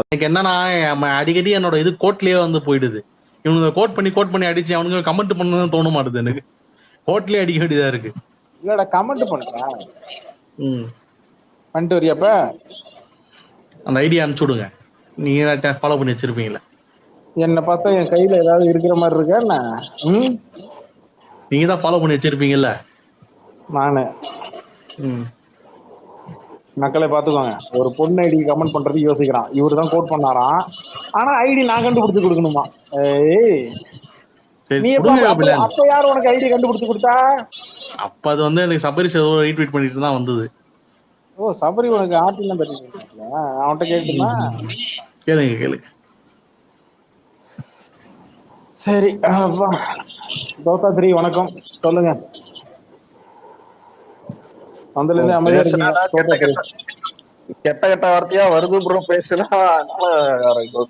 எனக்கு என்னன்னா அடிக்கடி என்னோட இது கோட்லயே வந்து போயிடுது. இவனுங்க கோட் பண்ணி அடிச்சு அவனுங்க கமெண்ட் பண்ணணும்னு தோண மாட்டுது எனக்கு. கோட்லயே அடிக்க வேண்டியதா இருக்கு. இல்லடா கமெண்ட் பண்றா. பண்ணிட்டு வரியாப்ப அந்த ஐடியா அனுப்பிச்சு விடுங்க. நீங்க ஃபாலோ பண்ணி வச்சிருப்பீங்களா? என்ன பார்த்தா என் கையில ஏதாவது இருக்கிற மாதிரி இருக்கா என்ன? நீங்க தான் ஃபாலோ பண்ணி வச்சிருப்பீங்கல்ல. நானு மக்களை பாத்துக்கோங்க. ஒரு பொண்ணு ஐடி கமெண்ட் பண்றதுக்கு யோசிக்கிறான். இவரு தான் கோட் பண்ணாராம். ஆனா ஐடி நான் கண்டுபிடிச்சு கொடுக்கணுமா? ஏய் நீ அப்ப யார் உனக்கு ஐடி கண்டுபிடிச்சு கொடுத்தா? அப்ப அது வந்து எனக்கு சபரிஷ் ஏதோ ரீட்வீட் பண்ணிட்டு தான் வந்தது. ஓ சபரி உனக்கு ஆர்டிலாம் தட்டிட்டு அவன்கிட்ட கேட்டுமா? கேளுங்க. சரி தோத்தாத்ரி வணக்கம் சொல்லுங்க. வந்ததுல இருந்து அமைதியா இருக்கீங்க. கெட்ட கெட்ட வார்த்தையா வருது ப்ரோ பேசுனா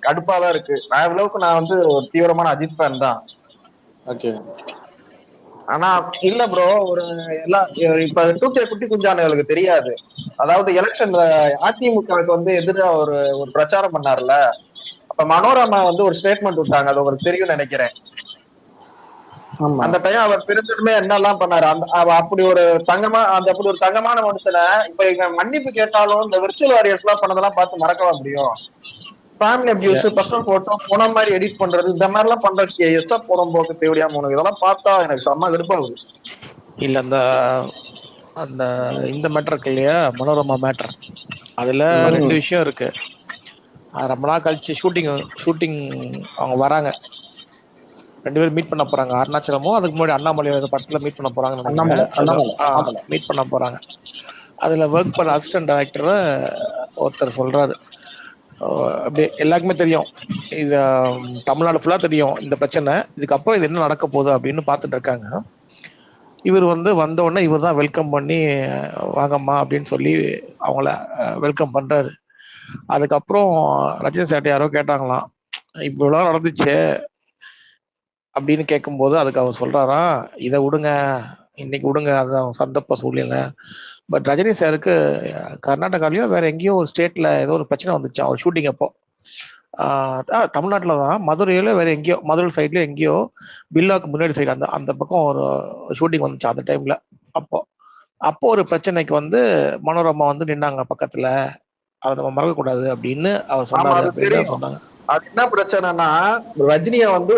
கடுப்பாதான் இருக்கு. நான் இவ்வளவுக்கு நான் வந்து ஒரு தீவிரமான அஜித் ஃபேன் தான். ஓகே. ஆனா இல்ல ப்ரோ, ஒரு இப்ப 2K குட்டி குஞ்சானுகளுக்கு தெரியாது. அதாவது எலெக்ஷன்ல அதிமுகவுக்கு வந்து எதிராக ஒரு பிரச்சாரம் பண்ணார்ல, அப்ப மனோரமா வந்து ஒரு ஸ்டேட்மெண்ட் விட்டாங்க. அது உங்களுக்கு தெரியும் நினைக்கிறேன். அந்த டைம் அவர் பிரிஞ்சதுமே என்னெல்லாம் பண்ணாரு. அப்படி ஒரு தங்கமான மனுஷனை இப்ப இங்க மன்னிப்பு கேட்டாலும் இந்த விர்ச்சுவல் வாரியர்ஸ் எல்லாம் பண்ணதெல்லாம் பார்த்து மறக்கவா முடியும்? ஃபேமிலி அபியூஸ், பர்சனல் போட்டோ போன மாதிரி எடிட் பண்றது, இந்த மாதிரி எல்லாம் பண்றதுக்கு எச்ச போறம் போக்கு தேவையாம உனக்கு இதெல்லாம் பார்த்தா எனக்கு செம்ம கடுப்பாகுது. இல்ல அந்த இந்த மேட்டர் இருக்கு இல்லையா, மனோரமா மேட்டர், அதுல 2 விஷயம் இருக்கு. ரொம்ப நாள் கழிச்சு ஷூட்டிங் அவங்க வராங்க, 2 பேரும் மீட் பண்ண போறாங்க. அருணாச்சலமும் அதுக்கு முன்னாடி அண்ணாமலை படத்துல மீட் பண்ண போறாங்க, மீட் பண்ண போறாங்க. அதுல ஒர்க் பண்ண அசிஸ்டன்ட் டைரக்டர் ஒருத்தர் சொல்றாரு, அப்படி எல்லாருக்குமே தெரியும், இது தமிழ்நாடு ஃபுல்லா தெரியும் இந்த பிரச்சனை, இதுக்கப்புறம் இது என்ன நடக்க போகுது அப்படின்னு பார்த்துட்டு இருக்காங்க. இவர் வந்து வந்த உடனே இவர் தான் வெல்கம் பண்ணி வாங்கம்மா அப்படின்னு சொல்லி அவங்கள வெல்கம் பண்றாரு. அதுக்கப்புறம் ரஜினி சார்ட்ட யாரோ கேட்டாங்களாம், இவ்வளவு நடந்துச்சு அப்படின்னு கேட்கும்போது அதுக்கு அவர் சொல்றாராம், இதை விடுங்க, இன்னைக்கு விடுங்க, அதுதான் சந்தர்ப்ப சூழ்நிலை. பட் ரஜினி சாருக்கு கர்நாடகாலயோ வேற எங்கேயோ ஒரு ஸ்டேட்ல ஏதோ ஒரு பிரச்சனை வந்துச்சு அவர் ஷூட்டிங் அப்போ. தமிழ்நாட்டில் தான், மதுரையில வேற எங்கேயோ, மதுரை சைட்ல எங்கேயோ பில்லாக்கு முன்னாடி சைடு அந்த பக்கம் ஒரு ஷூட்டிங் வந்துச்சு அந்த டைம்ல. அப்போ ஒரு பிரச்சனைக்கு வந்து மனோரமா வந்து நின்னாங்க பக்கத்துல, அதை நம்ம மறக்கக்கூடாது அப்படின்னு அவர் சொன்னாரு அப்படின்னு சொன்னாங்க. அது என்ன பிரச்சனைனா, ரஜினிய வந்து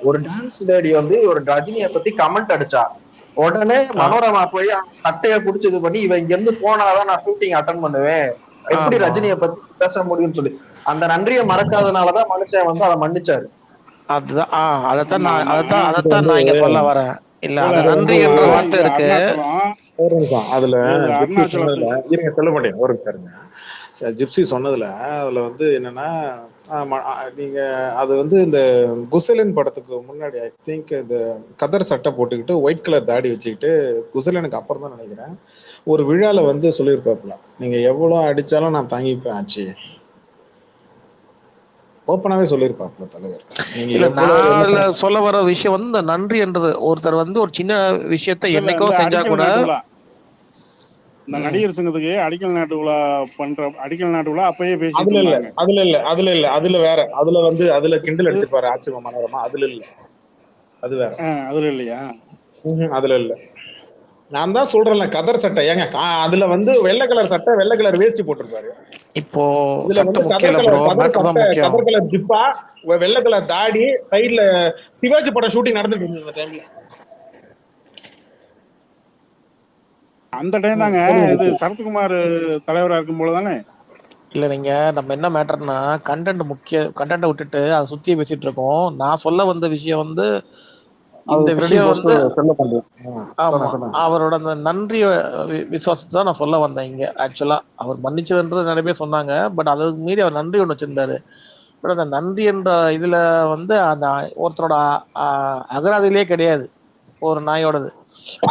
ஒரு டான்ஸ் லேடி வந்து ஒரு ரஜினிய பத்தி கமெண்ட் அடிச்சா உடனே மனோரமா போய் சட்டைய புடிச்சு இது பண்ணி, இவன் இங்க இருந்து போனாதான் நான் ஷூட்டிங் அட்டன் பண்ணுவேன், எப்படி ரஜினிய பத்தி பேச முடியும்னு சொல்லி அந்த நன்றியை மறக்காதனாலதான் மனுஷன் வந்து அதை மன்னிச்சாரு. அதுதான் அதைத்தான் நான் இங்க சொல்ல வரேன். இல்ல அது நன்றி என்ற வார்த்தை இருக்கு. ஒரு நிமிஷம் அதுல சொல்ல மாட்டேன், ஒரு நிமிஷம். ஜிப்சி சொன்னதுல அதுல வந்து என்னன்னா, நீங்க அது வந்து இந்த குசலின் படத்துக்கு முன்னாடி ஐ திங்க் இந்த கதர் சட்டை போட்டுக்கிட்டு ஒயிட் கலர் தாடி வச்சுக்கிட்டு, குசலினுக்கு அப்புறம் தான் நினைக்கிறேன், ஒரு விழால வந்து சொல்லியிருப்பாப்புல, நீங்க எவ்வளவு அடிச்சாலும் நான் தாங்கிப்பேன் ஆச்சு, ஓப்பனாவே சொல்லியிருப்பாப்புல தலைவர். அதுல சொல்ல வர விஷயம் வந்து இந்த நன்றி என்றது, ஒருத்தர் வந்து ஒரு சின்ன விஷயத்த என்னைக்கோ செஞ்சா கூட, இந்த நடிகர் சங்கத்துக்கு அடிக்கல் நாட்டு விழா அப்பயே பேசிட்டு இருந்தாங்க. அதுல வேற, அதுல வந்து அதுல கிண்டல் எடுத்துப்பாரு ஆட்சி மனோரமா, அதுல இல்ல, அது வேற. அதுல இல்லையா? அதுல இல்ல. நான் தான் சொல்றேன்ல கதர் சட்டை, ஏங்க அதுல வந்து வெள்ளை கலர் சட்டை வெள்ளை கலர் வேஷ்டி போட்டிருப்பாரு. இப்போ இதுல வந்து கதர் கலர் ஜிப்பா, வெள்ளை கலர் தாடி, சைடுல சிவாஜி படம் ஷூட்டிங் நடந்துட்டு இருந்தது அந்த டைம்ல. அந்த டைம் தாங்க இது சரத்குமார் தலைவரா இருக்கும் போலதானே. இல்ல நீங்க நம்ம என்ன மேட்டர்னா கண்டென்ட் விட்டுட்டு அதை சுத்தி பேசிட்டு இருக்கோம். நான் சொல்ல வந்த விஷயம் வந்து இந்த விஷயம் வந்து அவரோட அந்த நன்றி விசுவாசத்தை தான் நான் சொல்ல வந்தேன் இங்க. ஆக்சுவலா அவர் மன்னிச்சதுன்றது நிறைய பேர் சொன்னாங்க, பட் அதுக்கு மீறி அவர் நன்றி ஒண்ணு வச்சிருந்தாரு. பட் அந்த நன்றி என்ற இதுல வந்து அந்த ஒருத்தரோட அகராதியிலே கிடையாது ஒரு நாயோடது.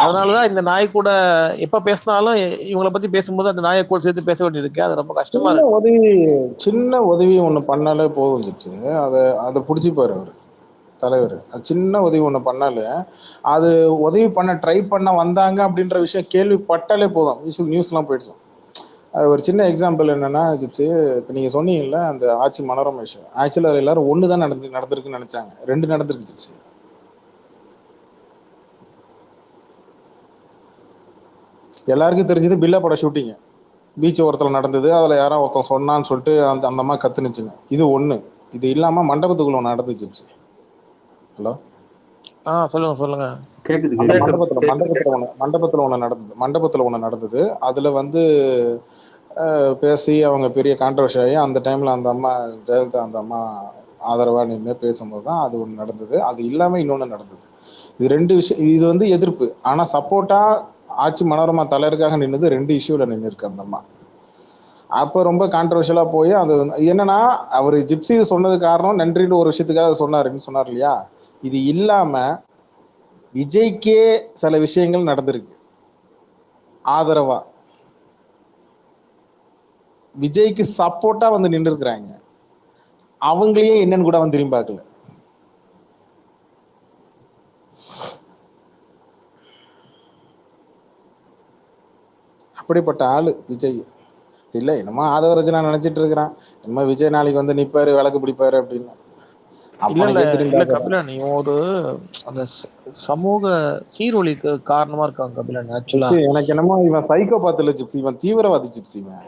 அதனாலதான் இந்த நாய் கூட எப்ப பேசினாலும் இவங்களை பத்தி பேசும்போது அந்த நாயை கூட சேர்த்து பேச வேண்டியிருக்கு. அது ரொம்ப கஷ்டமா இருக்கு. சின்ன உதவி ஒண்ணு பண்ணாலே போதும், அதை புடிச்சுப்பாரு அவரு தலைவர். சின்ன உதவி ஒண்ணு பண்ணாலே, அது உதவி பண்ண ட்ரை பண்ண வந்தாங்க அப்படின்ற விஷயம் கேள்விப்பட்டாலே போதும், நியூஸ் எல்லாம் போயிடுச்சு. ஒரு சின்ன எக்ஸாம்பிள் என்னன்னா ஜிப்ஸி, இப்போ நீங்க சொன்னீங்கல்ல அந்த ஆட்சி மனோரமா விஷயம், ஆக்சுவலாக எல்லாரும் ஒன்று தான் நடந்திருக்குன்னு நினைச்சாங்க, 2 நடந்திருக்கு ஜிப்ஸி. எல்லாருக்கும் தெரிஞ்சது பில்லா பட ஷூட்டிங் பீச் ஓரத்தில் நடந்தது, அதில் யாரோ ஒருத்தன் சொன்னான்னு சொல்லிட்டு அந்த அந்த அம்மா கத்துனுச்சுங்க. இது ஒன்று. இது இல்லாமல் மண்டபத்துக்குள்ள ஒன்று நடந்துச்சு ஜிப்ஸி. ஹலோ, சொல்லுங்க சொல்லுங்க. கேக்குது அந்த கேக்குது. மண்டபத்தில் ஒன்று நடந்தது. அதில் வந்து பேசி அவங்க பெரிய கான்ட்ரவர்ஷி ஆகி அந்த டைமில் அந்த அம்மா ஜெயலலிதா அந்த அம்மா ஆதரவாக நின்று பேசும்போது தான் அது ஒன்று நடந்தது. அது இல்லாமல் இன்னொன்று நடந்தது. இது 2 விஷயம். இது வந்து எதிர்ப்பு. ஆனால் சப்போர்ட்டாக ஆட்சி மனோரமா தலைவருக்காக நின்னது 2 இஷ்யூவில் நின்று இருக்கு அந்த அம்மா. அப்போ ரொம்ப கான்ட்ரவர்ஷியலாக போய் அது என்னன்னா, அவர் ஜிப்சி சொன்னது காரணம் நன்றின்னு ஒரு விஷயத்துக்காக சொன்னார் இல்லையா. இது இல்லாமல் விஜய்க்கே சில விஷயங்கள் நடந்திருக்கு ஆதரவா, விஜய்க்கு சப்போர்ட்டா வந்து நின்று இருக்கிறாங்க. அவங்களையே என்னன்னு கூட அவன் திரும்பி பார்க்கல. அப்படிப்பட்ட ஆளு விஜய். இல்லை என்னமோ ஆதவரஜனா நினைச்சிட்டு இருக்கிறான், என்னமோ விஜய் நாளைக்கு வந்து நிப்பாரு விளக்கு பிடிப்பாரு அப்படின்னு. அப்பனுக்கே திரும்பி இல்ல கபிலன், இவன் ஒரு அந்த சமூக சீரொழிக்கு காரணமா இருக்காங்க கபிலன் ஆக்சுவலா. எனக்கு என்னமோ இவன் சைக்கோபாத் இல்ல ஜிப்சி, இவன் தீவிரவாதி ஜிப்சி. இவன்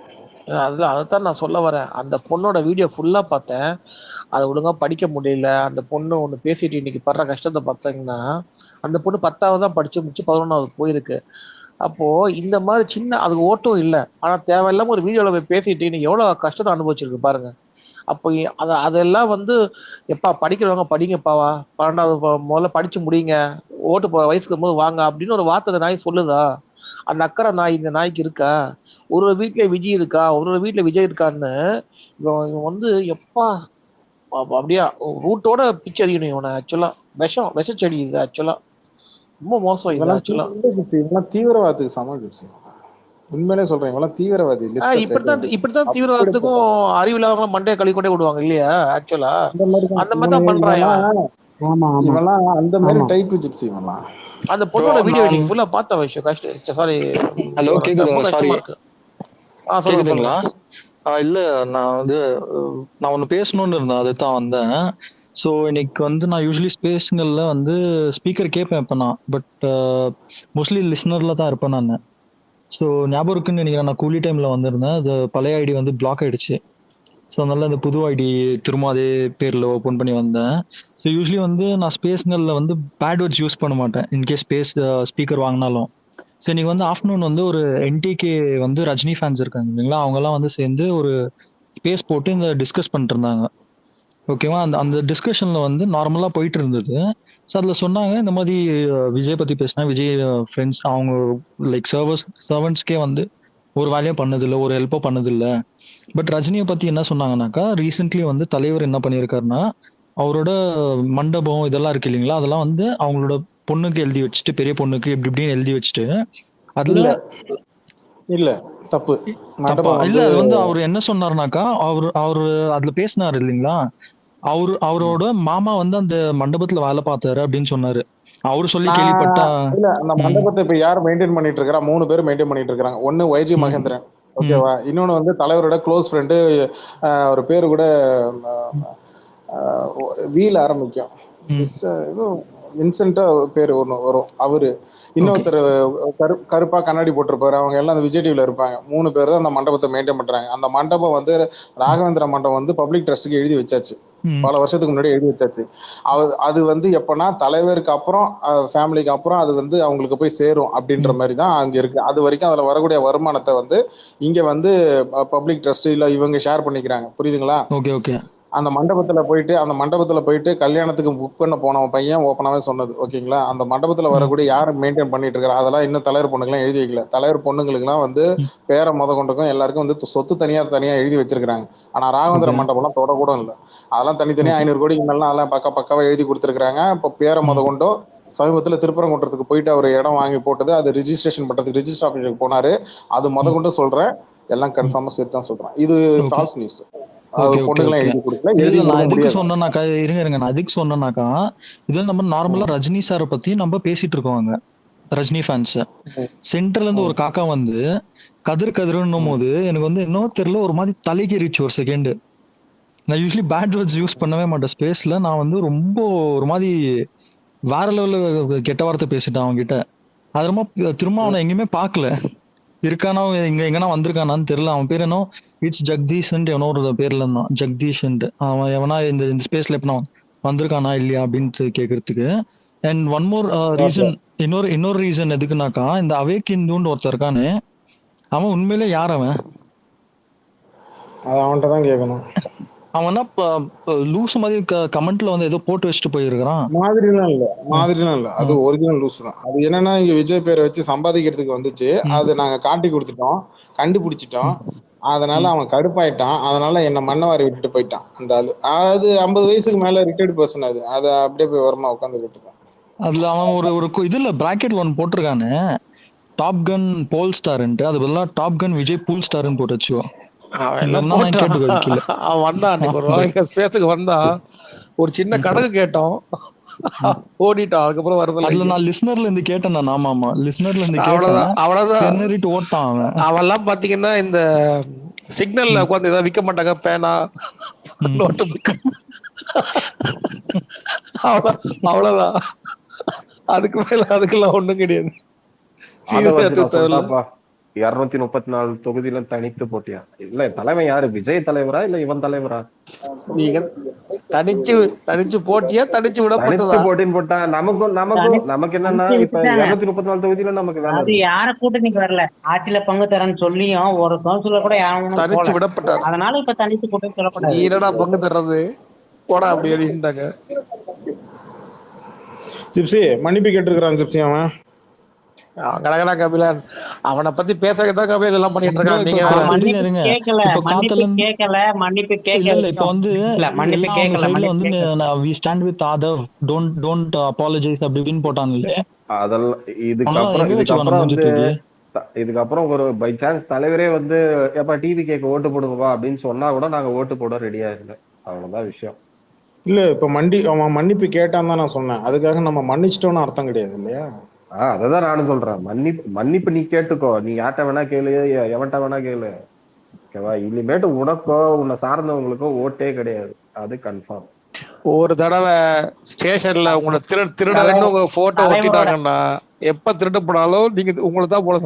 அதைத்தான் நான் சொல்ல வரேன். அந்த பொண்ணோட வீடியோ ஃபுல்லா பார்த்தேன், அதை ஒழுங்கா படிக்க முடியல. அந்த பொண்ணு ஒண்ணு பேசிட்டு இன்னைக்கு படுற கஷ்டத்தை பார்த்தீங்கன்னா, அந்த பொண்ணு 10வது தான் படிச்சு முடிச்சு 11வது போயிருக்கு. அப்போ இந்த மாதிரி சின்ன அதுக்கு ஓட்டும் இல்லை, ஆனா தேவையில்லாம ஒரு வீடியோல போய் பேசிட்டு இன்னைக்கு எவ்வளவு கஷ்டத்தை அனுபவிச்சிருக்கு பாருங்க. அப்போ அதெல்லாம் வந்து எப்பா படிக்கிறவங்க படிங்கப்பாவா, 12வது முதல்ல படிச்சு முடியுங்க, ஓட்டு போற வயசுக்கு போது வாங்க அப்படின்னு ஒரு வார்த்தை நாய் சொல்லுதா? அந்த அக்கறை நாய் இந்த நாய்க்கு இருக்கா? ஒரு வீட்டுல விஜய் இருக்கா, ஒரு வீட்டுல விஜய் இருக்கான்னு இவன் வந்து எப்பா அப்படியா ரூட்டோட பிச்சை அறியணும் இவனை. ஆக்சுவலா விஷச்செடி இது. ஆக்சுவலா ரொம்ப மோசம் இது. ஆக்சுவலா இவெல்லாம் தீவிரவாதத்துக்கு சமம் ஜிப்சி. உண்மையிலே சொல்றேன், இவெல்லாம் தீவிரவாதி. இப்படித்தான் தீவிரவாதத்துக்கும் அறிவில்லாம மண்டைய கழிக்கொண்டே விடுவாங்க இல்லையா? ஆக்சுவலா அந்த மாதிரி தான் பண்றான் இவெல்லாம் அந்த மாதிரி டைப் ஜிப்சி. இவெல்லாம் அந்த பொண்ணோட வீடியோ நீங்க ஃபுல்லா பார்த்த விஷயம் கஷ்டம். சாரி, ஹலோ கேக்குதுங்களா? சாரி கேக்குதுங்களா? இல்ல நான் ஒண்ணு பேசணும்னு இருந்தேன், அதுதான் வந்தேன். ஸோ இன்னைக்கு வந்து நான் யூஸ்வலி ஸ்பேஸ்களில் வந்து ஸ்பீக்கர் கேட்பேன் இப்போ நான், பட் மோஸ்ட்லி லிஸ்னரில் தான் இருப்பேன் நான். ஸோ ஞாபகம் இருக்குன்னு நினைக்கிறேன், நான் கூலி டைமில் வந்திருந்தேன். அது பழைய ஐடி வந்து பிளாக் ஆயிடுச்சு. ஸோ அதனால இந்த புது ஐடி திரும்ப அதே பேரில் ஓப்பன் பண்ணி வந்தேன். ஸோ யூஸ்வலி வந்து நான் ஸ்பேஸ்களில் வந்து பேட் வேர்ட்ஸ் யூஸ் பண்ண மாட்டேன் இன்கேஸ் ஸ்பீக்கர் வாங்கினாலும். ஸோ இன்னைக்கு வந்து ஆஃப்டர்நூன் வந்து ஒரு NTK வந்து ரஜினி ஃபேன்ஸ் இருக்காங்க இல்லைங்களா, அவங்கெல்லாம் வந்து சேர்ந்து ஒரு ஸ்பேஸ் போட்டு இந்த டிஸ்கஸ் பண்ணிட்டு இருந்தாங்க. ஓகேவா? அந்த அந்த டிஸ்கஷனில் வந்து நார்மலாக போயிட்டு இருந்தது. ஸோ அதில் சொன்னாங்க இந்த மாதிரி விஜய் பற்றி பேசினா, விஜய் ஃப்ரெண்ட்ஸ் அவங்க லைக் சர்வன்ட்ஸ்க்கே வந்து ஒரு வேலையும் பண்ணதில்லை, ஒரு ஹெல்ப்போ பண்ணதில்லை. பட் ரஜினியை பற்றி என்ன சொன்னாங்கன்னாக்கா, ரீசெண்ட்லி வந்து தலைவர் என்ன பண்ணியிருக்காருன்னா, அவரோட மண்டபம் இதெல்லாம் இருக்கு இல்லைங்களா, அதெல்லாம் வந்து அவங்களோட பொண்ணுக்கு எழுதி வச்சுட்டு, பெரிய பொண்ணுக்கு இப்படி இப்படின்னு எழுதி வச்சுட்டு, அதுல இல்ல தப்பு இல்ல அது வந்து அவர் என்ன சொன்னாருனாக்கா, அவரு அதுல பேசினாரு இல்லைங்களா, அவரோட மாமா வந்து அந்த மண்டபத்துல வேலை பார்த்தாரு அப்படின்னு சொன்னாரு. அவரு சொல்லி கேள்விப்பட்டா இல்ல, அந்த மண்டபத்தை இப்ப யார் மெயின்டைன் பண்ணிட்டு இருக்கா? 3 பேர் மெயின்டைன் பண்ணிட்டு இருக்காங்க. ஒன்னு YG மகேந்திரன், ஓகேவா? இன்னொன்னு வந்து தலைவரோட க்ளோஸ் ஃப்ரெண்டு, ஒரு பேரு கூட வீல் ஆரம்பிக்கும், ஏதோ வின்சென்ட்டா பேர் ஒன்று வரும். அவரு இன்னொருத்தர் கருப்பா கண்ணாடி போட்டிருப்பாரு. அவங்க எல்லாம் அந்த விஜய் டிவில இருப்பாங்க. 3 பேர் தான் அந்த மண்டபத்தை மெயின்டைன் பண்றாங்க. அந்த மண்டபம் வந்து ராகவேந்திர மண்டபம் வந்து பப்ளிக் ட்ரஸ்ட்டுக்கு எழுதி வச்சாச்சு, பல வருஷத்துக்கு முன்னாடி எழுதி வச்சாச்சு. அது வந்து எப்பன்னா தலைவருக்கு அப்புறம் ஃபேமிலிக்கு அப்புறம் அது வந்து அவங்களுக்கு போய் சேரும் அப்படின்ற மாதிரி தான் அங்க இருக்கு. அது வரைக்கும் அதுல வரக்கூடிய வருமானத்தை வந்து இங்க வந்து பப்ளிக் ட்ரஸ்ட் இல்ல இவங்க ஷேர் பண்ணிக்கிறாங்க. புரியுதுங்களா? ஓகே. அந்த மண்டபத்துல போயிட்டு கல்யாணத்துக்கு புக் பண்ண போனவன் பையன் ஓப்பனாவே சொன்னது, ஓகேங்களா? அந்த மண்டபத்துல வரக்கூடிய யாரை மெயின்டைன் பண்ணிட்டு இருக்கிறா அதெல்லாம் இன்னும் தலைவர் பொண்ணுக்கெல்லாம் எழுதி வைக்கல. தலைவர் பொண்ணுங்களுக்குலாம் வந்து பேரை கொண்டுக்கும் எல்லாருக்கும் வந்து சொத்து தனியா எழுதி வச்சிருக்காங்க. ஆனா ராகவேந்திர மண்டபம்லாம் தொடக்கூட இல்லை. அதெல்லாம் தனித்தனியா 500 கோடிக்கு மேலாம் அதெல்லாம் பக்காவா எழுதி கொடுத்துருக்காங்க. இப்போ பேரை கொண்டோ சமீபத்தில் திருப்பரங்குன்றத்துக்கு போயிட்டு அவர் இடம் வாங்கி போட்டது, அது ரிஜிஸ்ட்ரேஷன் பண்றதுக்கு ரிஜிஸ்டர் ஆஃபீஸுக்கு போனாரு. அது கொண்டு சொல்றேன், எல்லாம் கன்ஃபார்மா சேர்த்து தான் சொல்றேன். இது ஃபால்ஸ் நியூஸ். சொன்னாக்கா இது நம்ம நார்மலா ரஜினி சாரை பத்தி நம்ம பேசிட்டு இருக்கோம். ரஜினி ஃபேன்ஸ். சென்டர்ல இருந்து ஒரு காக்கா வந்து கதிர்ன்னும் போது எனக்கு வந்து இன்னும் தெரியல, ஒரு மாதிரி தலைக்கேறிச்சு ஒரு செகண்ட். நான் யூஸ்வலி பேட் வேர்ட்ஸ் யூஸ் பண்ணவே மாட்டேன் ஸ்பேஸ்ல. நான் வந்து ரொம்ப ஒரு மாதிரி வேற லெவல்ல கெட்ட வார்த்தை பேசிட்டேன் அவங்க கிட்ட. அது ரொம்ப திரும்ப அவனை எங்கேயுமே பார்க்கல. இருக்கானா இங்க எங்கன்னா வந்திருக்கானான்னு தெரியல. அவன் பேர் என்ன, இட்ஸ் ஜெகதீஷ் எவனோ ஒரு பேர்ல இருந்தான், ஜெகதீஷ். அவன் எவனா இந்த ஸ்பேஸ்ல எப்ப வந்திருக்கானா இல்லையா அப்படின்ட்டு கேட்கறதுக்கு. அண்ட் ஒன் மோர் ரீசன், இன்னொரு ரீசன் எதுக்குனாக்கா, இந்த அவேக் இந்துன்னு ஒருத்தர் இருக்கானு, அவன் உண்மையிலே யார் அவன்? அது அவன்கிட்ட தான் கேட்கணும். அவனா லூஸ் மாதிரி கமெண்ட்ல வந்து ஏதோ போட்டு வச்சுட்டு போயிருக்கிறான். மாதிரிலாம் இல்ல, அது ஒரிஜினல் லூஸ் தான். அது என்னன்னா இங்க விஜய் பேரை வச்சு சம்பாதிக்கிறதுக்கு வந்துச்சு. அது நாங்க காட்டி கொடுத்துட்டோம், கண்டுபிடிச்சிட்டோம். அதனால அவன் கடுப்பாயிட்டான். அதனால என்ன மண்ணவாரி விட்டுட்டு போயிட்டான் அந்த ஆளு. அது 50 வயசுக்கு மேல ரிட்டையர்டு பர்சன். அது அப்படியே போய் ஓரமா உட்காந்துக்கிட்டு இருக்கான். அதுல அவன் ஒரு இதுல பிராக்கெட்ல ஒன்னு போட்டிருக்கானு, டாப் கன் போல் ஸ்டார்ன்ட்டு. அது பதிலா டாப் கன் விஜய் பூல் ஸ்டார்ன்னு போட்டு வச்சுக்கோ. அவன் வந்தான் அன்னைக்கு ஒரு நாளைக்கு ஸ்பேஸுக்கு வந்தா, ஒரு சின்ன கணக்கு கேட்டோம், ஓடிட்டான். அதுக்கப்புறம் வரதில்லை. அதுல நான் லிஸ்னர்ல இருந்து கேட்டேன். நான் ஆமா லிஸ்னர்ல இருந்து கேட்டேன். அவ்வளவுதான் ஓட்டான் அவன். அவெல்லாம் பாத்தீங்கன்னா இந்த சிக்னல்ல உட்காந்து ஏதாவது விற்க மாட்டாங்க, பேனா நோட்டு புக், அவ்வளவுதான். அதுக்கு மேல அதுக்கெல்லாம் ஒண்ணும் கிடையாது. 234 தொகுதியில தனித்து போட்டியா? இல்ல தலைமை யாரு, விஜய் தலைவரா இல்ல இவன் தலைவரா? நீங்க தனிச்சு போட்டியா, தனிச்சு விடப்பட்டதா? போட்டின்னு போட்டா நமக்கு என்னன்னா, இப்ப 234 தொகுதியில நமக்கு வேலை. அது யார கூட்டணிக்கு வரல, ஆட்சியில பங்கு தரேன்னு சொல்லியும் ஒரு கவுன்சிலர் கூட யாரும் தனிச்சு விடப்பட்டார். அதனால இப்ப தனித்து கூட்டணி சொல்லப்படாது. என்னடா பங்கு தர்றது, போடா அப்படி அப்படின்ட்டாங்க. ஜிப்சி மன்னிப்பு கேட்டிருக்கிறான். ஜிப்சி அவன் கபிலன் அவனை பத்தி பேசதான் கபிலன் எல்லாம் பண்ணிட்டு இருக்கான். நீங்க மன்னிப்பு கேட்கல. இப்ப வந்து சைடுல வந்து we stand with Adav, don't apologize அப்படி இப்படின்னு போட்டான் இல்ல. அதெல்லாம் இதுக்கப்புறம் ஒரு பை சான்ஸ் தலைவரே வந்து எப்ப டிவி கேட்க ஓட்டு போடுவா அப்படின்னு சொன்னா கூட நாங்க ஓட்டு போட ரெடியா இல்லை. அவ்வளவுதான் விஷயம். இல்ல இப்ப அவன் மன்னிப்பு கேட்டான் தான் நான் சொன்னேன். அதுக்காக நம்ம மன்னிச்சிட்டோம்னு அர்த்தம் கிடையாது இல்லையா? அததான் நானும் சொல்றேன். மன்னிப்பு நீ கேட்டுக்கோ, நீ யார்ட்ட வேணா கேளு, எவன்ட்ட வேணா கேளு, ஓகேவா? இனிமேட்டு உனக்கோ உன்னை சார்ந்தவங்களுக்கோ ஓட்டே கிடையாது, அது கன்ஃபார்ம். ஒரு தடவை ஸ்டேஷன்ல உங்களை திருடன்னு உங்க போட்டோ ஒட்டிட்டாங்கன்னா, எப்ப திருட்டு போனாலும் நீங்க உங்களை தான் போல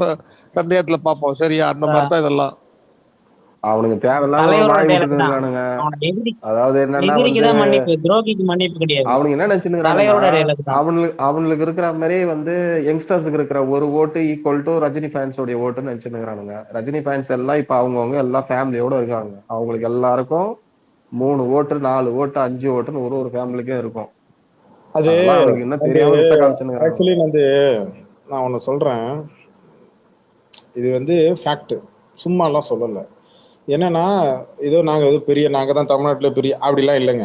சந்தேகத்துல பாப்போம். சரியா? அந்த மாதிரிதான் இதெல்லாம். அவனுக்கு தேவையில்லாம அதாவது என்னன்னா, அவனுக்கு என்ன நினைச்சுன்னு அவனுக்கு இருக்கிற மாதிரி வந்து யங்ஸ்டர்ஸுக்கு இருக்கிற ஒரு ஓட்டு ஈக்குவல் டு ரஜினி ஃபேன்ஸோடைய ஓட்டுன்னு நினைச்சுக்கிறானுங்க. ரஜினி ஃபேன்ஸ் எல்லாம் இப்ப அவங்கவுங்க எல்லாம் ஃபேமிலியோட இருக்காங்க. அவங்களுக்கு எல்லாருக்கும் 3 ஓட்டு 4 ஓட்டு 5 ஓட்டுன்னு ஒரு ஃபேமிலிக்கே இருக்கும். அது என்ன தெரியாம ஆக்சுவலி வந்து நான் ஒண்ணு சொல்றேன். இது வந்து ஃபேக்ட், சும்மா எல்லாம் சொல்லல. என்னன்னா ஏதோ நாங்க தான் தமிழ்நாட்டுல பெரிய அப்படிலாம் இல்லைங்க.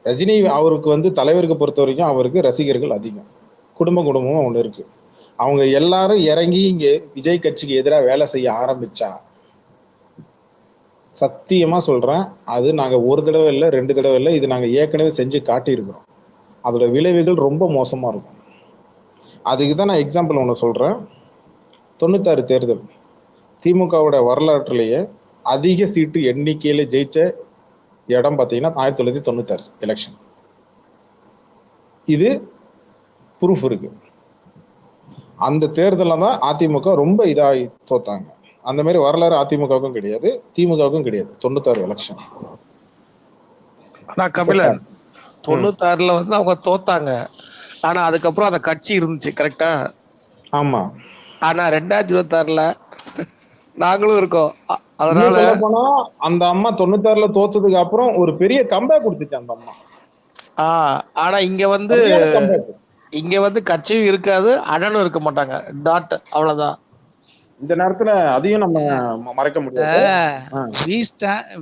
ரஜினி அவருக்கு வந்து தலைவருக்கு பொறுத்த வரைக்கும் அவருக்கு ரசிகர்கள் அதிகம், குடும்பமும் ஒண்ணு இருக்கு. அவங்க எல்லாரும் இறங்கி இங்க விஜய் கட்சிக்கு எதிராக வேலை செய்ய ஆரம்பிச்சா, சத்தியமா சொல்றேன், அது நாங்க ஒரு தடவை இல்லை 2 தடவை இல்லை, இது நாங்க ஏற்கனவே செஞ்சு காட்டியிருக்கிறோம். அதோட விளைவுகள் ரொம்ப மோசமா இருக்கும். அதுக்கு தான் நான் எக்ஸாம்பிள் ஒன்று சொல்றேன். 96 தேர்தல் திமுகவோட வரலாற்றிலேயே அதிக சீட்டு எண்ணிக்கையில ஜெயிச்ச இடம் பார்த்தீங்கன்னா 1996 எலெக்ஷன். இது ப்ரூஃப் இருக்கு. அந்த தேர்தலில் தான் அதிமுக ரொம்ப இதாகி தோத்தாங்க. அந்த மாதிரி வரலாறு அதிமுகவுக்கும் கிடையாது, திமுகவுக்கும் கிடையாது. 96 எலெக்ஷன். ஆனா கபிலன் 96ல வந்து அவங்க தோத்தாங்க. ஆனா அதுக்கப்புறம் அந்த கட்சி இருந்துச்சு, கரெக்டா? ஆமா. ஆனா 2026ல நாங்களும் இருக்கோம். அதனால போனா அந்த அம்மா 96ல தோத்ததுக்கு அப்புறம் ஒரு பெரிய கம்பேக் கொடுத்துச்சு அந்த அம்மா. ஆனா இங்க வந்து கட்சியும் இருக்காது, அண்ணனும் இருக்க மாட்டாங்க. டாட், அவ்வளவுதான். இந்த நேரத்துல அதையும் நம்ம மறைக்க முடியாது.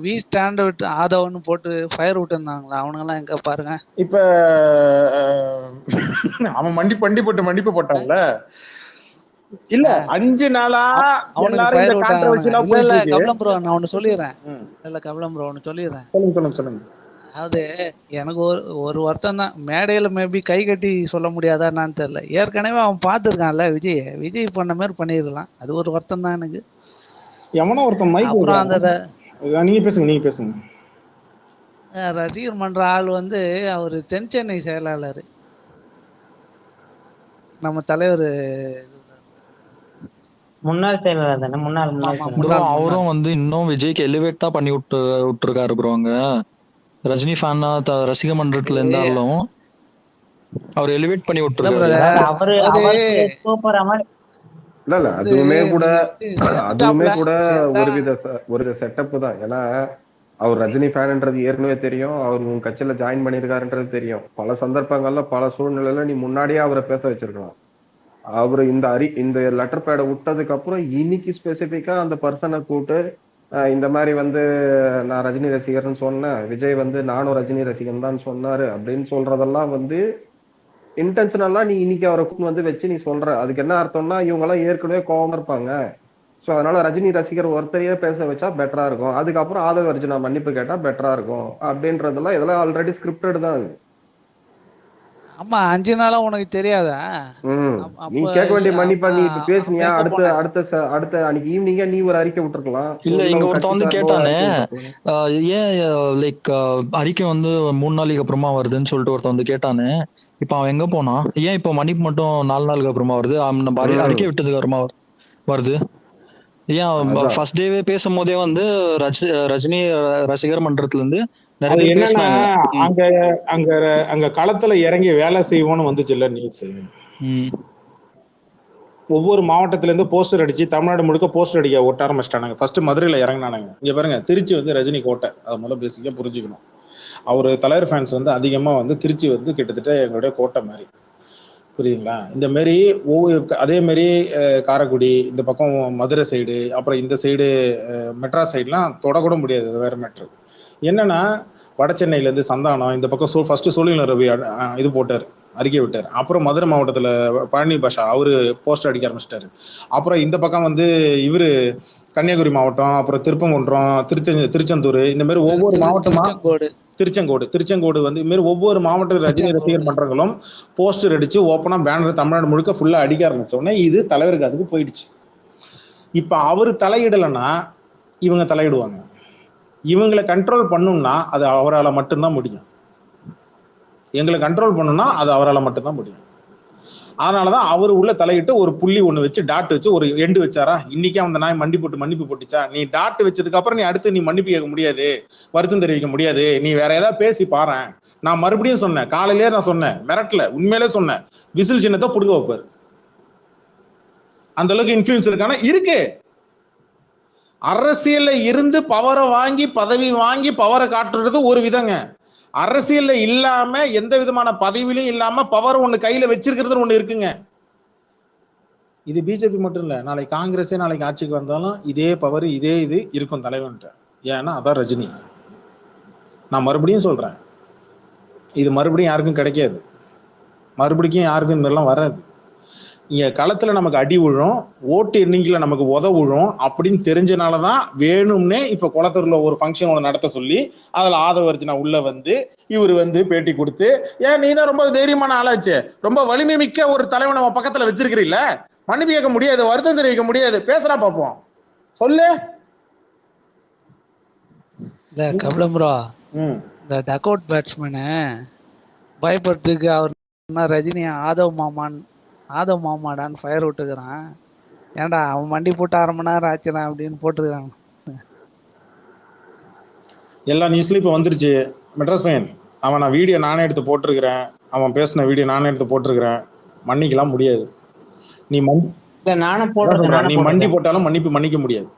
வி ஸ்டாண்ட் விட்டு ஆதவன்னு போட்டு ஃபயர் விட்டு இருந்தாங்களா, அவனுங்க எல்லாம் எங்க பாருங்க. இப்ப அவன் மன்னிப்பு போட்டான்ல. இல்ல 5 நாளா அவனுக்கு ஃபயர் விட்டாங்க. இல்ல கபிலம் ப்ரோ, நான் ஒன்னு சொல்லிடுறேன். சொல்லுங்க. அதாவது எனக்கு ஒரு வருத்தம் தான். மேடையில மேபி கை கட்டி சொல்ல முடியாதா என்னன்னு தெரியல. ஏற்கனவே அவன் பார்த்துருக்கான்ல விஜய் பண்ண மாதிரி பண்ணிருக்கலாம். அது ஒரு வருத்தம் தான் எனக்கு. எவனோ ஒருத்தன் மைக் அப்புறம் அந்த நீங்க பேசுங்க. ரசிகர் மன்ற ஆள் வந்து அவரு தென் சென்னை செயலாளர், நம்ம தலைவர் முன்னாள் செயலாளர் தானே. ப்ரோ அவரும் வந்து இன்னும் விஜய்க்கு எலிவேட் தான் பண்ணி விட்டுருக்காரு ப்ரோ. அங்க ரஜினி ஃபேனா ரசிக மன்றத்துல இருந்தாலும் அவர் எலிவேட் பண்ணி விட்டுருக்காரு. இல்ல அதுவுமே கூட ஒருவித செட்டப் தான். ஏன்னா அவர் ரஜினி ஃபேன்ன்றது ஏற்கனவே தெரியும். அவர் உங்க கட்சியில ஜாயின் பண்ணிருக்காருன்றது தெரியும். பல சந்தர்ப்பங்கள்ல பல சூழ்நிலையில நீ முன்னாடியே அவரை பேச வச்சிருக்கலாம். அவரு இந்த லெட்டர் பேடை விட்டதுக்கு அப்புறம் இன்னைக்கு ஸ்பெசிபிக்கா அந்த பர்சனை கூப்பிட்டு இந்த மாதிரி வந்து நான் ரஜினி ரசிகர்னு சொன்னேன், விஜய் வந்து நானும் ரஜினி ரசிகன் தான் சொன்னாரு அப்படின்னு சொல்றதெல்லாம் வந்து இன்டென்ஷனலா நீ இன்னைக்கு அவரை வந்து வச்சு நீ சொல்ற. அதுக்கு என்ன அர்த்தம்னா இவங்க எல்லாம் ஏற்கனவே கோவமா இருப்பாங்க. சோ அதனால ரஜினி ரசிகர் ஒருத்தரையே பேச வச்சா பெட்டரா இருக்கும், அதுக்கப்புறம் ஆதவ அர்ஜுனா மன்னிப்பு கேட்டா பெட்டரா இருக்கும் அப்படின்றதெல்லாம் இதெல்லாம் ஆல்ரெடி ஸ்கிரிப்டட் தான் அது. ஆமா 5 நாளா உனக்கு தெரியாதா? நீ கேட்க வேண்டிய மன்னிப்பா நீ இப்ப பேசுனியா? அடுத்த அன்னைக்கு ஈவினிங்கா நீ ஒரு அறிக்கை விட்டுருக்கலாம். இல்ல இங்க ஒருத்தன் வந்து கேட்டானே ஏன் லைக் அறிக்கை வந்து 3 நாளைக்கு அப்புறமா வருதுன்னு சொல்லிட்டு ஒருத்தன் வந்து கேட்டானே. இப்ப அவன் எங்க போனா? ஏன் இப்ப மன்னிப்பு மட்டும் 4 நாளுக்கு அப்புறமா வருது? நம்ம அறிக்கை விட்டதுக்கு அப்புறமா வருது ஏன்? ஃபர்ஸ்ட் டேவே பேசும்போதே வந்து ரஜினி ரசிகர் மன்றத்துல இருந்து நிறைய பேசினாங்க. அங்க களத்துல இறங்கி வேலை செய்வோம்னு வந்துச்சு இல்ல நியூஸ். ஒவ்வொரு மாவட்டத்துல இருந்து போஸ்டர் அடிச்சு தமிழ்நாடு முழுக்க போஸ்டர் அடிக்க ஒட்ட ஆரம்பிச்சிட்டானுங்க. ஃபர்ஸ்ட் மதுரையில இறங்கினானுங்க. இங்க பாருங்க, திருச்சி வந்து ரஜினி கோட்டை. அதை முதல்ல பேசிக்கா புரிஞ்சுக்கணும். அவரு தலைவர் ஃபேன்ஸ் வந்து அதிகமா வந்து திருச்சி வந்து கிட்டத்தட்ட எங்களுடைய கோட்டை மாதிரி, புரியுதுங்களா? இந்த மாரி அதே மாதிரி காரைக்குடி, இந்த பக்கம் மதுரை சைடு, அப்புறம் இந்த சைடு மெட்ராஸ் சைட்லாம் தொடக்கூட முடியாது. அது வேற மேட்ரு. என்னன்னா வட சென்னையிலேருந்து சந்தானம், இந்த பக்கம் ஃபர்ஸ்ட் சோழிங்கர் ரவி இது போட்டார், அறிக்கை விட்டார். அப்புறம் மதுரை மாவட்டத்தில் பழனி பாஷா அவரு போஸ்டர் அடிக்க ஆரம்பிச்சிட்டாரு. அப்புறம் இந்த பக்கம் வந்து இவரு கன்னியாகுமரி மாவட்டம், அப்புறம் திருப்பங்குன்றம், திருச்செந்தூர், இந்த மாதிரி ஒவ்வொரு மாவட்டமா திருச்செங்கோடு வந்து இது மாதிரி ஒவ்வொரு மாவட்ட ரஜினி ரசிகர் மன்றங்களும் போஸ்டர் அடிச்சு ஓப்பனா பேனர் தமிழ்நாடு முழுக்க ஃபுல்லா அடிக்க ஆரம்பிச்ச உடனே இது தலைவருக்கு அதுக்கு போயிடுச்சு. இப்ப அவரு தலையிடலைன்னா இவங்க தலையிடுவாங்க. இவங்களை கண்ட்ரோல் பண்ணும்னா அது அவரால் மட்டும்தான் முடியும். எங்களை கண்ட்ரோல் பண்ணும்னா அது அவரால் மட்டும்தான் முடியும். அதனாலதான் அவரு உள்ள தலையிட்டு ஒரு புள்ளி ஒண்ணு வச்சு டாட் வச்சு ஒரு எண்டு வச்சாரா. இன்னைக்கு அந்த நாய் மன்னிப்பு போட்டுச்சா? நீ டாட் வச்சதுக்கு அப்புறம் நீ அடுத்து நீ மன்னிப்பு கேட்க முடியாது, வருத்தம் தெரிவிக்க முடியாது, நீ வேற ஏதாவது பேசி பாரு. நான் மறுபடியும் சொன்னேன், காலையிலேயே நான் சொன்னேன், மிரட்டல, உண்மையிலே சொன்னேன், விசில் சின்னத்தை புடுங்க வைப்பாரு. அந்த அளவுக்கு இன்ஃபுளுன்ஸ் இருக்கானா? இருக்கு. அரசியல்ல இருந்து பவரை வாங்கி பதவி வாங்கி பவரை காட்டுறது ஒரு விதங்க. அரசியல்ல இல்லாம எந்த விதமான பதவியிலும் இல்லாம பவர் ஒண்ணு கையில வச்சிருக்கிறது ஒண்ணு இருக்குங்க. இது பிஜேபி மட்டும் இல்ல, நாளைக்கு காங்கிரஸே நாளைக்கு ஆட்சிக்கு வந்தாலும் இதே பவர் இதே இது இருக்கும் தலைவன்ட்ட. ஏன்னா அதான் ரஜினி. நான் மறுபடியும் சொல்றேன், இது மறுபடியும் யாருக்கும் கிடைக்காது, மறுபடியும் யாருக்கும் இந்த மாதிரிலாம் வராது. இங்க களத்துல நமக்கு அடி விழும், ஓட்டு எண்ணிக்கையில நமக்கு உதவும் அப்படின்னு தெரிஞ்சனாலதான் வேணும்னே இப்ப குளத்தூர்ல ஒரு ஃபங்க்ஷன் ஒன்று நடத்த சொல்லி அதுல ஆதவ அர்ஜுனா உள்ள வந்து இவர் வந்து பேட்டி கொடுத்து, ஏன் நீ தான் ரொம்ப தைரியமான ஆளாச்சு, ரொம்ப வலிமை மிக்க ஒரு தலைவனை பக்கத்துல வச்சிருக்கிறீல்ல, மன்னிப்பு கேட்க முடியாது, வருத்தம் தெரிவிக்க முடியாது, பேசுறா பாப்போம், சொல்லு. இல்ல கபிலம் ப்ரோ, இந்த டக் அவுட் பேட்ஸ்மேனு பயப்படுறதுக்கு அவர் ரஜினி ஆதவ் மாமாடான்னு ஃபயர் விட்டுக்கிறான். ஏன்டா அவன் மண்டி போட்டு 1/2 மணி நேரம் ஆச்சுனா அப்படின்னு போட்டுருக்காங்க. எல்லா நியூஸ்லயும் இப்ப வந்துருச்சு. மெட்ராஸ் பையன் அவன் நான் வீடியோ நானே எடுத்து போட்டிருக்கிறேன், அவன் பேசின வீடியோ நானே எடுத்து போட்டிருக்கிறேன், மன்னிக்கலாம் முடியாது. நீ நீ மண்டி போட்டாலும் மன்னிக்க முடியாது.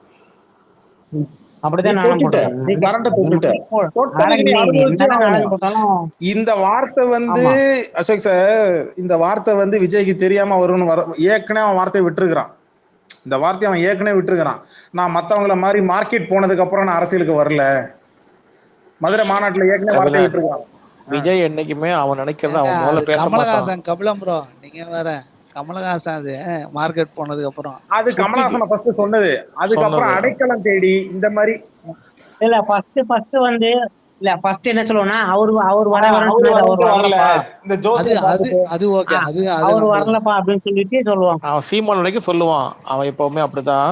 இந்த வார்த்தை வந்து அசோக் சார், இந்த வார்த்தை வந்து விஜய்க்கு தெரியாம வரும்னு ஏற்கனவே அவன் வார்த்தையை விட்டுருக்கிறான். இந்த வார்த்தையை அவன் ஏற்கனவே விட்டுருக்கிறான். நான் மத்தவங்கள மாதிரி மார்க்கெட் போனதுக்கு அப்புறம் நான் அரசியலுக்கு வரல, மதுரை மாநாட்டுல ஏற்கனவே வார்த்தை விட்டுருக்கான். விஜய் என்னைக்குமே அவன் நினைக்கிறத அவன் முதல்ல பேச மாட்டான். கபிலம் ப்ரோ, நீங்க வேற கமலஹாசன் அது மார்க்கெட் போனதுக்கு அப்புறம் அது கமலஹாசன் ஃபர்ஸ்ட் சொன்னது, அதுக்கப்புறம் அடைக்கலம் தேடி இந்த மாதிரி இல்ல ஃபர்ஸ்ட் வந்து இல்ல ஃபர்ஸ்ட் என்ன சொல்லுவோம்னா அவர் வர வரேன்னு அவரு சொன்னாரு, அவர் வரல வரலப்பா. இந்த அது ஜோசியை அது பார்த்துட்டு அது ஓகே. அது அது அவர் நம்புறது. வரலப்பா அப்படின்னு சொல்லிட்டு சொல்லுவான். அவன் சீமான் வரைக்கும் சொல்லுவான். அவன் எப்பவுமே அப்படிதான்.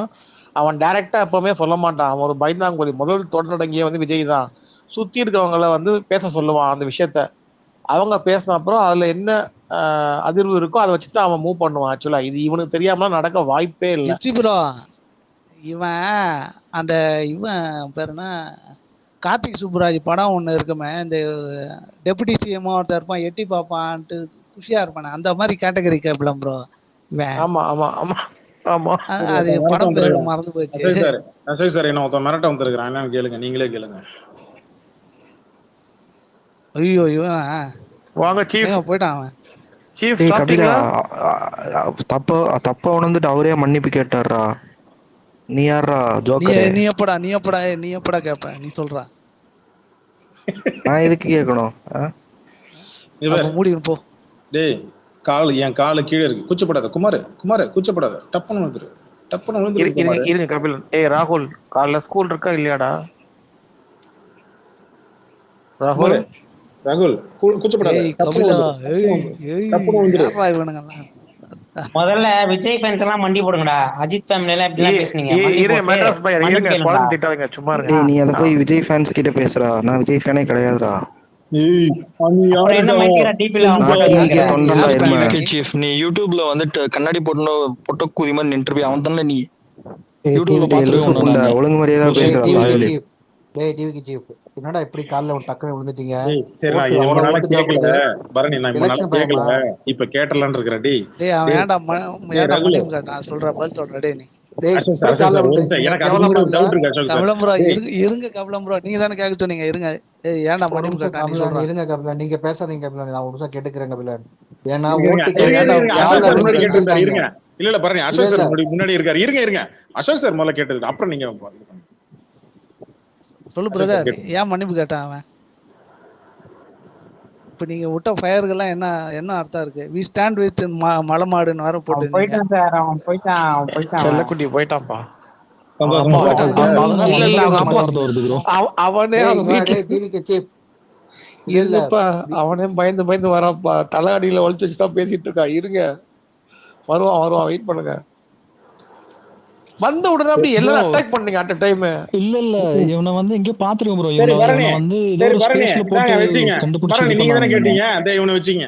அவன் டைரக்டா எப்பவுமே சொல்ல மாட்டான். அவன் ஒரு பயந்தாங்குழி. முதல் தொடர்ந்தடங்கிய வந்து விஜய் தான். சுத்தி இருக்கவங்கள வந்து பேச சொல்லுவான் அந்த விஷயத்த. அவங்க பேசின அப்புறம் அதுல என்ன அதிர்வு இருக்கோ அதை வச்சுட்டு அவன் மூவ் பண்ணுவான். ஆக்சுவலா இது இவனுக்கு தெரியாம நடக்க வாய்ப்பே இல்லை. ஜிப்சி ப்ரோ, இவன் அந்த இவன் பேர் என்ன, கார்த்திக் சுப்புராஜ் படம் ஒண்ணு இருக்குமே, இந்த டெபுட்டி சிஎம் ஒருத்தர் இருப்பான், எட்டி பாப்பான்ட்டு குஷியா இருப்பானே, அந்த மாதிரி கேட்டகரி கேப்லம் ப்ரோ இவன். ஆமா ஆமா ஆமா ஆமா. அது படம் பேரு மறந்து போச்சு. அசோக் சார் என்ன ஒருத்தன் மிரட்ட வந்துருக்கான், என்னன்னு கேளுங்க, நீங்களே கேளுங்க. ஐயோ இவன் வாங்க சீஃப். எங்க போயிட்டான் அவன். சீஃப் கபிலா, சாப்பிட்டீங்களா? தப்பா உணர்ந்துட்டு அவரே மன்னிப்பு கேட்டாரா? நீ யாரா ஜோக்கரு? நீ எப்படா கேப்ப, நீ சொல்றா. நான் எதுக்கு கேட்கணும்? மூடிடும் போ. டேய் என் காலு கீழே இருக்கு, கூச்சப்படாத குமார் கூச்சப்படாத, டப்புன்னு வந்துரு, டப்புன்னு விழுந்துரு. இருங்க கபிலன். ராகுல், காலைல ஸ்கூல் இருக்கா இல்லையாடா? ராகுல் கூச்சப்படாத, முதல்ல விஜய் ஃபேன்ஸ் எல்லாம் மண்டி போடுங்கடா. அஜித் ஃபேமிலி எல்லாம் இப்படி எல்லாம் பேசுனீங்க. நீ அத போய் விஜய் ஃபேன்ஸ் கிட்ட பேசுறா. நான் விஜய் ஃபேனே கிடையாதுடா. நீ யூடியூப்ல வந்துட்டு கண்ணாடி போட்டு குதி மாதிரி நின்று அவன் தானே நீ யூடியூப்ல பாத்துருக்க. ஒழுங்கு மரியாதை பேசுறா. என்னடா இப்படி காலைல ஒரு டக்குனு விழுந்துட்டீங்க? சரி நான் இவ்வளவு நாளா கேட்கல பரணி, நான் இவ்வளவு நாளா கேட்கல, இப்ப கேட்டலான்னு இருக்கறேன். டேய் அவன் ஏன்டா மன்னிப்பு கேட்டா? நான் சொல்ற பதில் சொல்றேன். டேய் நீ எனக்கு அது ஒரு டவுட் இருக்கு அசோக் சார். கபிலம் ப்ரோ இருங்க கபிலம் ப்ரோ, நீங்க தானே கேட்க சொன்னீங்க. இருங்க. ஏன்டா மன்னிப்பு கேட்டா நீ சொல்ற? இருங்க கபிலன், நீங்க பேசாதீங்க கபிலன், நான் ஒரு நிமிஷம் கேட்டுக்கிறேன் கபிலன். ஏன்னா இல்ல பரணி, அசோக் சார் முன்னாடி இருக்காரு. இருங்க அசோக் சார் முதல்ல கேட்டது அப்புறம் நீங்க சொல்லு பிரதர், ஏன் மன்னிப்பு கேட்டான் அவன்? இப்ப நீங்க விட்ட ஃபயர்கள்லாம் என்ன அர்த்தம் இருக்கு? வி ஸ்டாண்ட் வித் மலமாடுன்னு வர போட்டு போயிட்டான் சார். அவன் போயிட்டான் செல்லக்குட்டி போயிட்டான்ப்பா. அவனே பயந்து வரான்ப்பா. தலையடியில ஒழிச்சு வச்சுதான் பேசிட்டு இருக்கா. இருங்க, வருவான் வெயிட் பண்ணுங்க. வந்த உடனே அப்படி எல்லாரும் அட்டாக் பண்ணீங்க அட் டைம். இல்ல இவனை வந்து எங்க பாத்துருக்கேன் ப்ரோ. இவனை வந்து ஏதோ ஒரு ஸ்பேஸ்ல போட்டு கண்டுபிடிச்சு நீங்க தானே கேட்டீங்க. அதே இவனை வெச்சீங்க.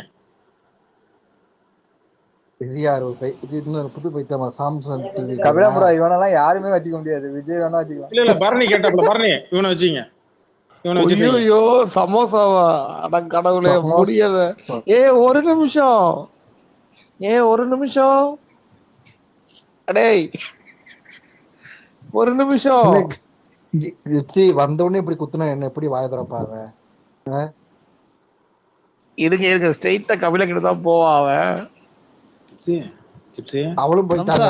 இது இன்னொரு புது பைத்தியமா சாம்சங் டிவி. கபிலம் ப்ரோ, இவனெல்லாம் யாருமே வச்சுக்க முடியாது. விஜய் வேணா வச்சுக்கலாம். இல்ல பரணி கேட்டாப்ல. பரணி இவனை வெச்சீங்க. ஐயோ சமோசாவா? அட கடவுளே, முடியாத. ஒரு நிமிஷம் அடேய், ஒரு நிமிஷம். வந்த உடனே இப்படி குத்துனா என்ன எப்படி வாய திறப்பாங்க? இருங்க ஸ்ட்ரெயிட்டா கபில கிட்ட தான் போவா அவன். அவளும் போயிட்டாங்க.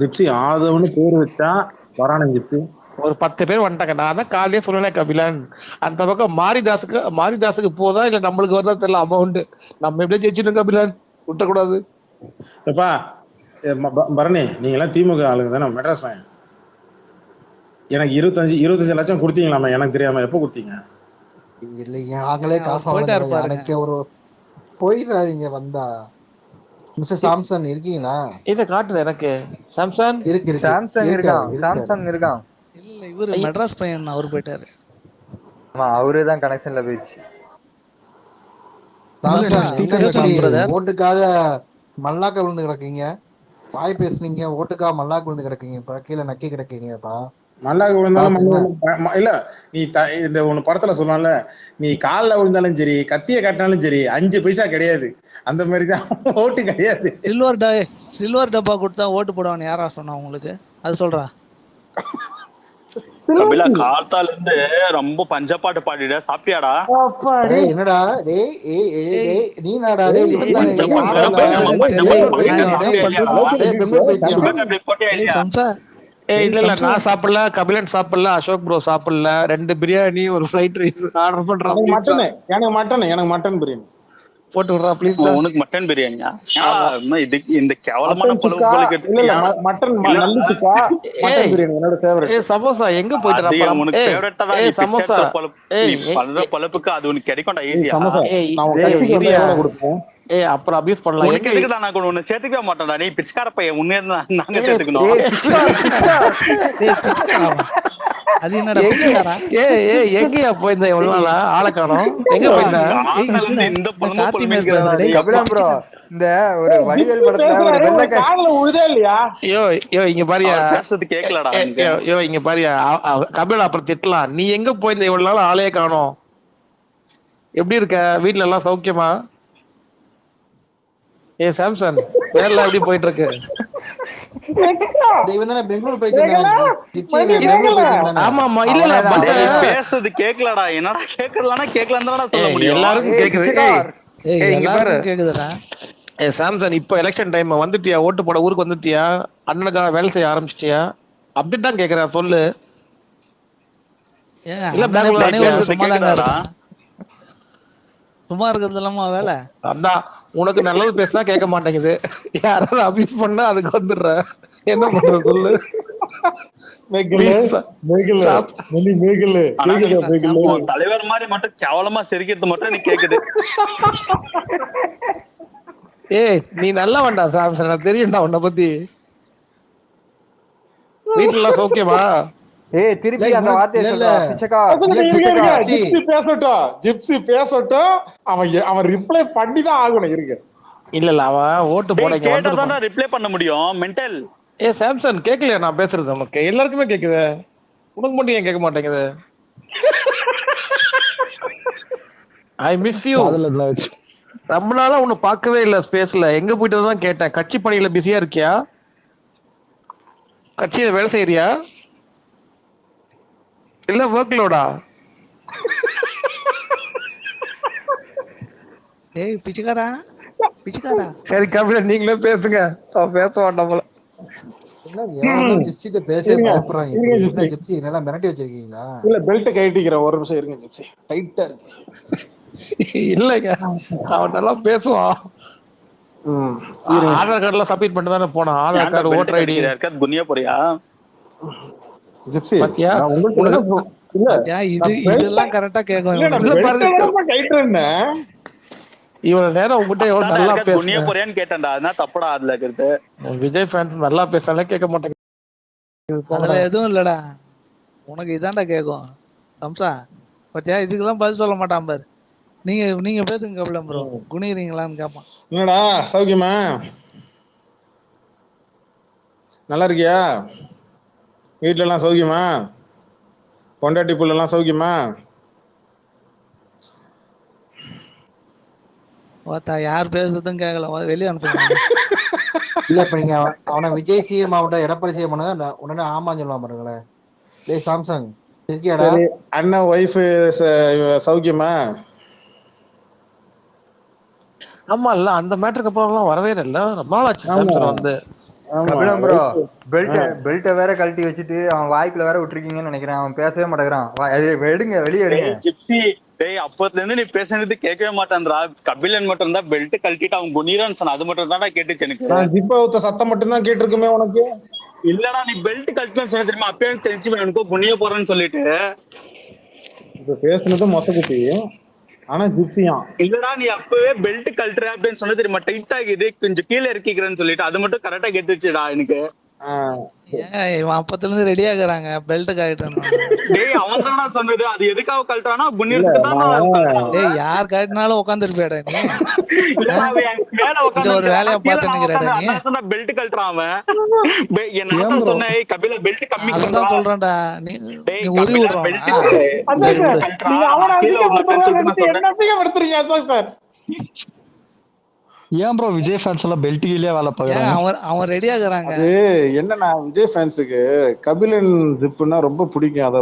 ஜிப்சி ஆதவன்னு பேர் வச்சா வரானு ஜிப்சி. ஒரு 10 பேர் வந்துட்டாங்க. நான் தான் காலையே சொல்லல கபிலன். அந்த பக்கம் மாரிதாஸுக்கு போதா இல்ல நம்மளுக்கு வருதா தெரியல அமௌண்ட். நம்ம எப்படியே ஜெயிச்சிட்டோம் கபிலன், விட்டக்கூடாது. பரணி, நீங்க எல்லாம் திமுக ஆளுங்க தானே, மெட்ராஸ் பையன். எனக்கு 25 லட்சம் கொடுத்தீங்களாமா? எனக்கு தெரியாம எப்ப கொடுத்தீங்க? இல்லைங்க, நாங்களே காசு எனக்கு ஒரு போயிடாதீங்க. வந்தா மிஸ்டர் சாம்சங் இருக்கீங்களா? இத காட்டுது எனக்கு. சாம்சங் இருக்கு. சாம்சங் இருக்கான். இல்ல இவரு மெட்ராஸ் பையன், அவரு போயிட்டாரு. ஆமா, அவரே தான் கனெக்ஷன்ல போயிடுச்சு. ஓட்டுக்காக மல்லாக்க விழுந்து கிடக்கீங்க. வாய் பேசுனீங்க, ஓட்டுக்காக மல்லாக்க விழுந்து கிடக்கீங்க. இப்ப கீழே நக்கி கிடக்கீங்கப்பா. மல்லாக்க விழுந்தாலும் இல்ல, நீ இந்த ஒண்ணு படத்துல சொன்னால, நீ காலில் விழுந்தாலும் சரி, கத்திய காட்டினாலும் சரி, 5 பைசா கிடையாது. அந்த மாதிரிதான் ஓட்டு கிடையாது. சில்வர் டப்பா கொடுத்தா ஓட்டு போடுவான்னு யாரா சொன்னா உங்களுக்கு? அது சொல்றா. காத்தால இருந்து ரொம்ப பஞ்சப்பாட்டு பாடிட. சாப்பிட்டியாடா? என்னடா நீ நாடா? இல்ல நான் சாப்பிடல, கபிலன் சாப்பிடல, அசோக் ப்ரோ சாப்பிடல. 2 பிரியாணி, ஒரு ஃப்ரைட் ரைஸ் ஆர்டர் பண்றான். எனக்கு மட்டன் பிரியாணி. போட்டு விடுறா ப்ளீஸ். உனக்கு மட்டன் பிரியாணியா? இதுக்கு இந்த கேவலமான மட்டன் சுக்கா இல்ல இல்ல மட்டன் நல்லி சுக்கா மட்டன் பிரியாணி என்னோட ஃபேவரட். சமோசா எங்க போயிட்டு அது உனக்கு ஃபேவரட்டா தான். நீ பிச்சை நீ பண்ற பழப்புக்கு அது உனக்கு கிடைக்கும்டா ஈஸியா. நான் கட்சிக்கு வந்து எவ்வளவு கொடுப்பேன்? அப்புறம் அபியூஸ் பண்ணலாம். உனக்கு எதுக்குடா நான் உன்னை சேர்த்துக்கவே மாட்டேன்டா. நீ பிச்சைக்கார பையன், உன்னே நாங்க சேர்த்துக்கணும். அது என்னடா எங்கயா போயிருந்த எவ்வளவு நாளா? ஆளை காணோம். எங்க போயிருந்த? இந்த பொண்ணு கபிலம் ப்ரோ, இந்த ஒரு வடிவேல் படத்துல ஒரு வெள்ளை காதுல உழுதே இல்லையா? யோ இங்க பாரியா, பேசுறது கேக்கலடா. யோ இங்க பாரியா, கபில் அப்புறம் திட்டலாம். நீ எங்க போயிருந்த இவ்வளவு நாள்? ஆளையே காணோம். எப்படி இருக்க? வீட்டுல எல்லாம் சௌக்கியமா? சாம்சன் வேலை எப்படி போயிட்டு இருக்கு? ஆமாமா இல்ல பேசுறது கேக்கலடா. என்னடா கேக்கலனா கேக்கலன்னு சொல்ல முடியும். எல்லாருக்கும் கேக்குதுடா. சாம்சன் இப்ப எலெக்ஷன் டைம் வந்துட்டியா? ஓட்டு போட ஊருக்கு வந்துட்டியா? அண்ணனுக்காக வேலை செய்ய ஆரம்பிச்சிட்டியா? அப்படின் தான் கேக்குறேன், சொல்லு. சும்மா இருக்கிறது இல்லாம வேலை அதான். உனக்கு நல்லது பேசினா கேட்க மாட்டேங்குது, யாராவது அபியூஸ் பண்ணா அதுக்கு வந்துடுற. என்ன பண்ற சொல்லு. தலைவர் மாதிரி மட்டும் கேவலமா சிரிக்கிறது மட்டும் எனக்கு கேக்குது. நீ நல்லா வேண்டா சாம்சன், எனக்கு தெரியும்டா உன்னை பத்தி. வீட்டுல எல்லாம் சௌக்கியமா? திருப்பி அந்த வார்த்தையை சொல்ல. ஜிப்சி பேசட்டும். அவன் ரிப்ளை பண்ணி தான் ஆகணும். இருக்கு இல்ல அவன் ஓட்டு போட கேட்டா ரிப்ளை பண்ண முடியும். மென்டல். சாம்சன் கேட்கலையா நான் பேசுறது? உனக்கு எல்லாருக்குமே கேக்குது, உனக்கு மட்டும் ஏன் கேட்க மாட்டேங்குது? I miss you. ரொம்ப நாளா உன்னை பார்க்கவே இல்ல ஸ்பேஸ்ல. எங்க போயிட்டு தான் கேட்டேன். கட்சி பணியில பிஸியா இருக்கியா? கட்சியில வேலை செய்யறியா இல்ல ஒர்க் லோடா? பிச்சைக்காரா. சரி கபிலன் நீங்களே பேசுங்க, பேச வேண்டாம் போல. பெல்ட் கழட்டிக்கிறேன், ஒரு நிமிஷம் இருங்க. ஜிப்சி டைட்டா இருக்கு. இல்லைங்க அவன் நல்லா பேசுவான். ஆதார் கார்டுல சப்மிட் பண்ணிட்டு தானே போனான். ஆதார் கார்டு, ஓட்டர் ஐடி குனியா போறியா? ஜிப்சி பாத்தியா? இதெல்லாம் கரெக்டா கேக்கும். இவ்வளவு நேரம் உங்ககிட்ட எவ்வளவு நல்லா குனியா போறியான்னு கேட்டேன்டா. அதான் தப்புடா அதுல இருக்கிறது. விஜய் ஃபேன்ஸ் நல்லா பேசலாம் கேட்க மாட்டேங்க. அதுல எதுவும் இல்லடா, உனக்கு இதான்டா கேக்கும். சம்சா பாத்தியா, இதுக்கெல்லாம் பதில் சொல்ல மாட்டான் பாரு. நீங்க பேசுங்க கபிலம் ப்ரோ. குனிறீங்களான்னு கேட்பான். என்னடா சௌக்கியமா? நல்லா இருக்கியா? வீட்டுல எல்லாம் சௌக்கியமா? பொண்டாட்டி புள்ள எல்லாம் சௌக்கியமா? யார் பேசுறதும் கேட்கல, வெளியே அனுப்புங்க. இல்ல இப்ப நீங்க அவனை விஜய் சிஎம் ஆகட்டும் எடப்பாடி சிஎம் பண்ணுங்க, உடனே ஆமான்னு சொல்லுவான் பாருங்களேன். டேய் சாம்சங் இருக்கியாடா? அண்ணன் ஒய்ஃப் சௌக்கியமா? ஆமா இல்ல அந்த மேட்டருக்கு அப்புறம் எல்லாம் வரவே இல்லை. ரொம்ப நாள் ஆச்சு சாம்சன் வந்து. கபிலம் ப்ரோ, பெல்ட்ட வேற கழட்டி வச்சுட்டு அவன் வாய்க்குள்ள வேற விட்டுருக்கீங்கன்னு நினைக்கிறேன். அவன் பேசவே மாட்டேங்கிறான். எடுங்க, வெளியே எடுங்க. ஜிப்சி டேய், அப்பத்துல இருந்து நீ பேசுறது கேட்கவே மாட்டான்டா. கபிலன் மட்டும் தான் பெல்ட் கழட்டிட்டு அவன் குனிறான்னு சொன்ன, அது மட்டும் தான் கேட்டுச்சு எனக்கு. ஜிப்ப ஊத்த சத்தம் மட்டும் தான் கேட்டிருக்குமே உனக்கு. இல்லடா நீ பெல்ட் கழட்டலாம் சொன்ன தெரியுமா? அப்பயே தெரிஞ்சு எனக்கோ குனிய போறேன்னு சொல்லிட்டு. இப்ப பேசுனது மொசகுட்டி, ஆனா ஜிப்சியா இல்லடா நீ அப்பவே பெல்ட் கழட்டுற அப்படின்னு சொன்ன தெரியுமா? டைட் ஆகுது கொஞ்சம் கீழே இறக்கிக்கிறேன்னு சொல்லிட்டு அது மட்டும் கரெக்டா கேட்டுச்சுடா எனக்கு. இவன் அப்பத்துல இருந்து ரெடி ஆகுறாங்க பெல்ட் கழட்டணும். டேய் அவன் தானடா சொன்னது. அது எதுக்காக கழட்டானா புண்ணியத்துக்கு தான். டேய் யார் கழட்டினாலும் உட்கார்ந்துட்டு போய்டா நீ. மேல உட்கார்ந்து ஒரு வேலைய பார்த்து நிக்கிறடா நீ. அதான் பெல்ட் கழட்டறான் அவன். என்ன சொன்ன? ஏய் கபில பெல்ட் கம்மி பண்ணு அதான் சொல்றேன்டா. நீ உரி விடுறா. நீ அவன அசிங்கப்படுத்துறீங்க சார். ஏன் ப்ரோ விஜய் ஃபேன்ஸ் எல்லாம் பெல்ட் கீழே வேலை பார்க்கறாங்க? அவன் ரெடி ஆகுறாங்க. அது என்னன்னா விஜய் ஃபேன்ஸுக்கு கபிலன் ஜிப்னா ரொம்ப பிடிக்கும். அத